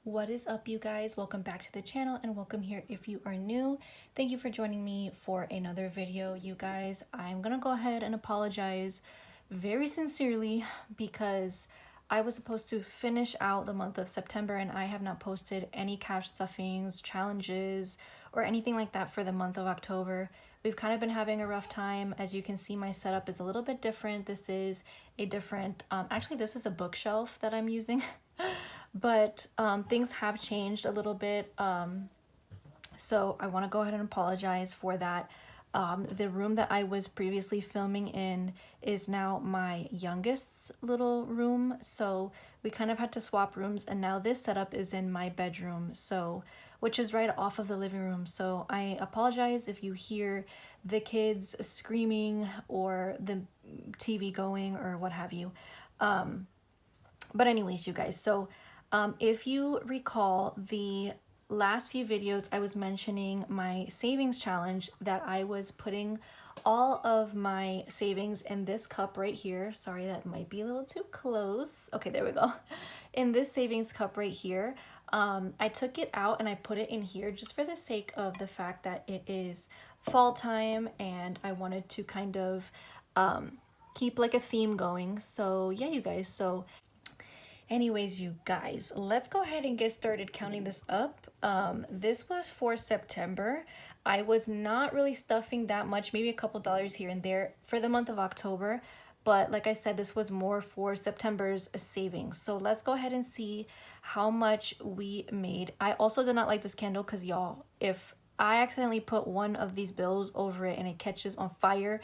What is up, you guys? Welcome back to the channel and welcome here if you are new. Thank you for joining me for another video, you guys. I'm gonna go ahead and apologize very sincerely because I was supposed to finish out the month of September and I have not posted any cash stuffings, challenges, or anything like that for the month of October. We've kind of been having a rough time. As you can see, my setup is a little bit different. This is a different, actually this is a bookshelf that I'm using. But things have changed a little bit, so I want to go ahead and apologize for that. The room that I was previously filming in is now my youngest's little room, so we kind of had to swap rooms, and now this setup is in my bedroom, so which is right off of the living room. So I apologize if you hear the kids screaming or the TV going or what have you. But anyways, you guys, so if you recall the last few videos, I was mentioning my savings challenge that I was putting all of my savings in this cup right here. Sorry, that might be a little too close. Okay, there we go. In this savings cup right here, I took it out and I put it in here just for the sake of the fact that it is fall time and I wanted to kind of keep like a theme going. So yeah, you guys, so anyways, you guys, let's go ahead and get started counting this up. This was for September. I was not really stuffing that much, maybe a couple dollars here and there for the month of October. But like I said, this was more for September's savings. So let's go ahead and see how much we made. I also did not like this candle because y'all, if I accidentally put one of these bills over it and it catches on fire,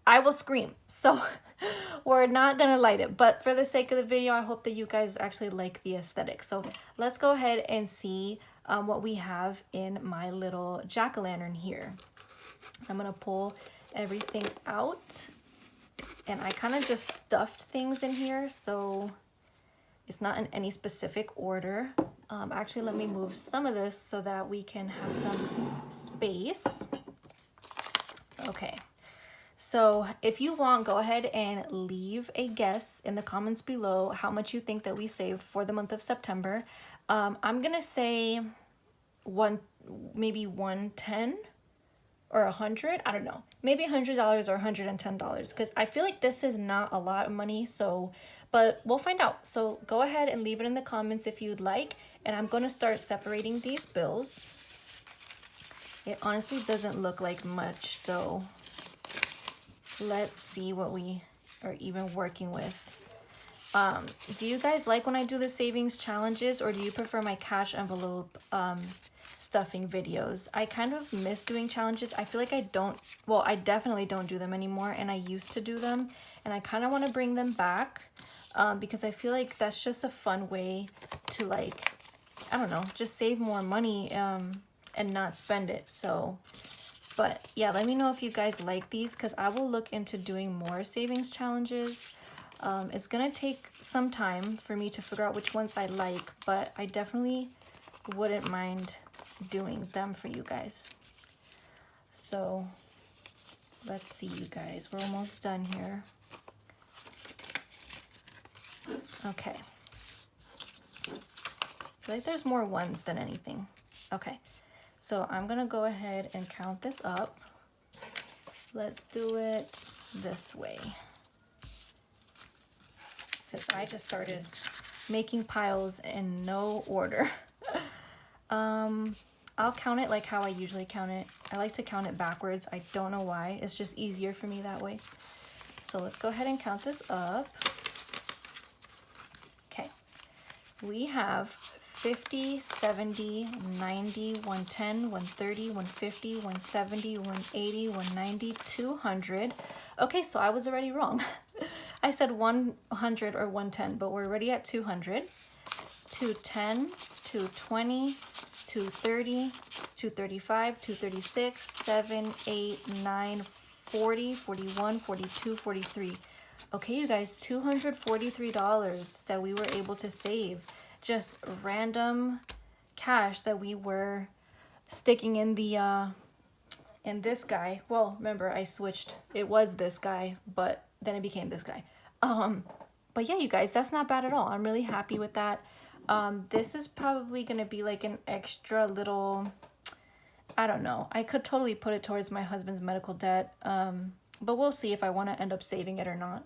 I will scream. So we're not gonna light it, but for the sake of the video, I hope that you guys actually like the aesthetic. So let's go ahead and see what we have in my little jack-o'-lantern here. I'm gonna pull everything out, and I kind of just stuffed things in here, so it's not in any specific order. Actually, let me move some of this so that we can have some space. Okay. So if you want, go ahead and leave a guess in the comments below how much you think that we saved for the month of September. I'm gonna say maybe 110 or 100. I don't know, maybe $100 or $110 because I feel like this is not a lot of money. So, but we'll find out. So go ahead and leave it in the comments if you'd like. And I'm gonna start separating these bills. It honestly doesn't look like much, so let's see what we are even working with. Do you guys like when I do the savings challenges, or do you prefer my cash envelope stuffing videos? I kind of miss doing challenges. I feel like I definitely don't do them anymore, and I used to do them, and I kind of want to bring them back because I feel like that's just a fun way to, like, I don't know, just save more money and not spend it. So but yeah, let me know if you guys like these because I will look into doing more savings challenges. It's gonna take some time for me to figure out which ones I like, but I definitely wouldn't mind doing them for you guys. So let's see, you guys, we're almost done here. Okay. I feel like there's more ones than anything. Okay. So I'm gonna go ahead and count this up. Let's do it this way. Because I just started making piles in no order. I'll count it like how I usually count it. I like to count it backwards. I don't know why. It's just easier for me that way. So let's go ahead and count this up. Okay. We have 50, 70, 90, 110, 130, 150, 170, 180, 190, 200. Okay, so I was already wrong. I said 100 or 110, but we're already at 200. 210, 220, 230, 235, 236, 7, 8, 9, 40, 41, 42, 43. Okay, you guys, $243 that we were able to save. Just random cash that we were sticking in the in this guy. Well, remember I switched. It was this guy, but then it became this guy. But yeah, you guys, that's not bad at all. I'm really happy with that. This is probably going to be like an extra little, I don't know. I could totally put it towards my husband's medical debt, but we'll see if I want to end up saving it or not.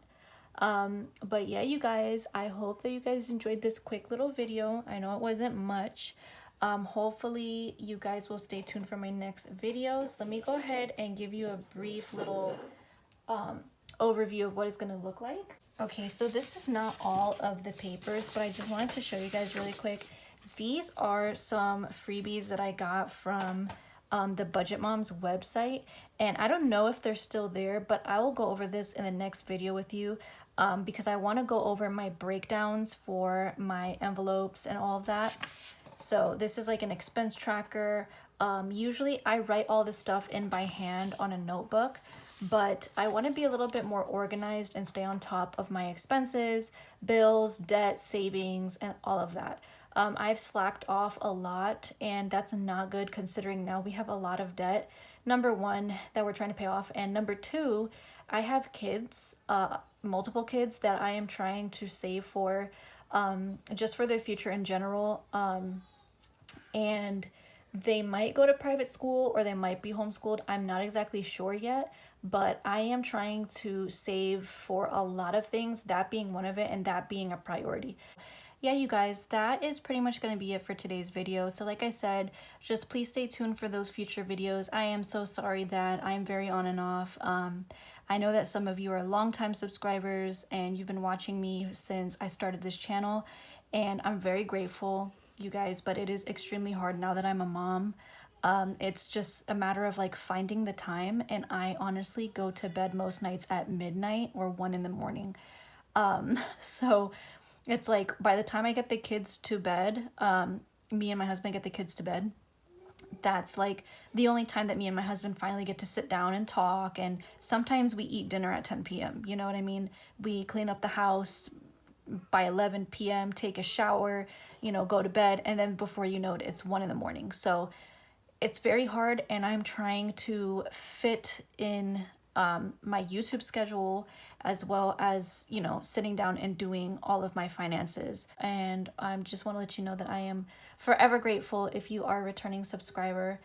But yeah, you guys, I hope that you guys enjoyed this quick little video. I know it wasn't much. Hopefully you guys will stay tuned for my next videos. Let me go ahead and give you a brief little overview of what it's going to look like. Okay, so this is not all of the papers, but I just wanted to show you guys really quick. These are some freebies that I got from the Budget Moms website, and I don't know if they're still there, but I will go over this in the next video with you because I want to go over my breakdowns for my envelopes and all of that. So this is like an expense tracker. Usually I write all this stuff in by hand on a notebook, but I want to be a little bit more organized and stay on top of my expenses, bills, debt, savings, and all of that. I've slacked off a lot, and that's not good considering now we have a lot of debt. Number one, that we're trying to pay off, and number two, I have kids, multiple kids that I am trying to save for, just for their future in general. And they might go to private school or they might be homeschooled. I'm not exactly sure yet, but I am trying to save for a lot of things, that being one of it and that being a priority. Yeah, you guys, that is pretty much going to be it for today's video. So like I said, just please stay tuned for those future videos. I am so sorry that I'm very on and off. I know that some of you are longtime subscribers and you've been watching me since I started this channel, and I'm very grateful, you guys, but it is extremely hard now that I'm a mom. It's just a matter of like finding the time, and I honestly go to bed most nights at midnight or 1 in the morning. So it's like by the time I get the kids to bed, me and my husband get the kids to bed, that's like the only time that me and my husband finally get to sit down and talk. And sometimes we eat dinner at 10 p.m. You know what I mean? We clean up the house by 11 p.m., take a shower, you know, go to bed, and then before you know it, it's 1 in the morning. So it's very hard, and I'm trying to fit in my YouTube schedule as well as, you know, sitting down and doing all of my finances. And I just want to let you know that I am forever grateful if you are a returning subscriber.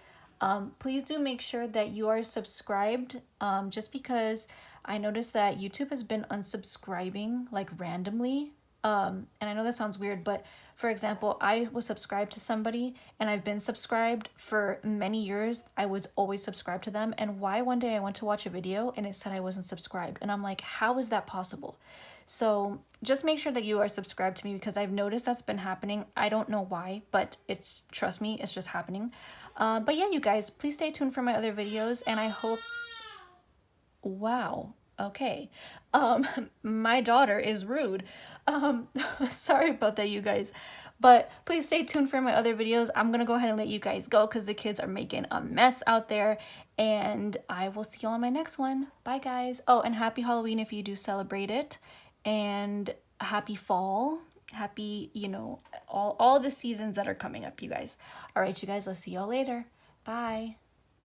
Please do make sure that you are subscribed, just because I noticed that YouTube has been unsubscribing like randomly. And I know that sounds weird, but for example, I was subscribed to somebody and I've been subscribed for many years. I was always subscribed to them. And why one day I went to watch a video and it said I wasn't subscribed. And I'm like, how is that possible? So just make sure that you are subscribed to me, because I've noticed that's been happening. I don't know why, but trust me, it's just happening. But yeah, you guys, please stay tuned for my other videos, and I hope, wow, okay. My daughter is rude. Sorry about that, you guys. But please stay tuned for my other videos. I'm gonna go ahead and let you guys go because the kids are making a mess out there. And I will see you on my next one. Bye, guys. Oh, and happy Halloween if you do celebrate it. And happy fall. Happy, you know, all the seasons that are coming up, you guys. All right, you guys, I'll see y'all later. Bye.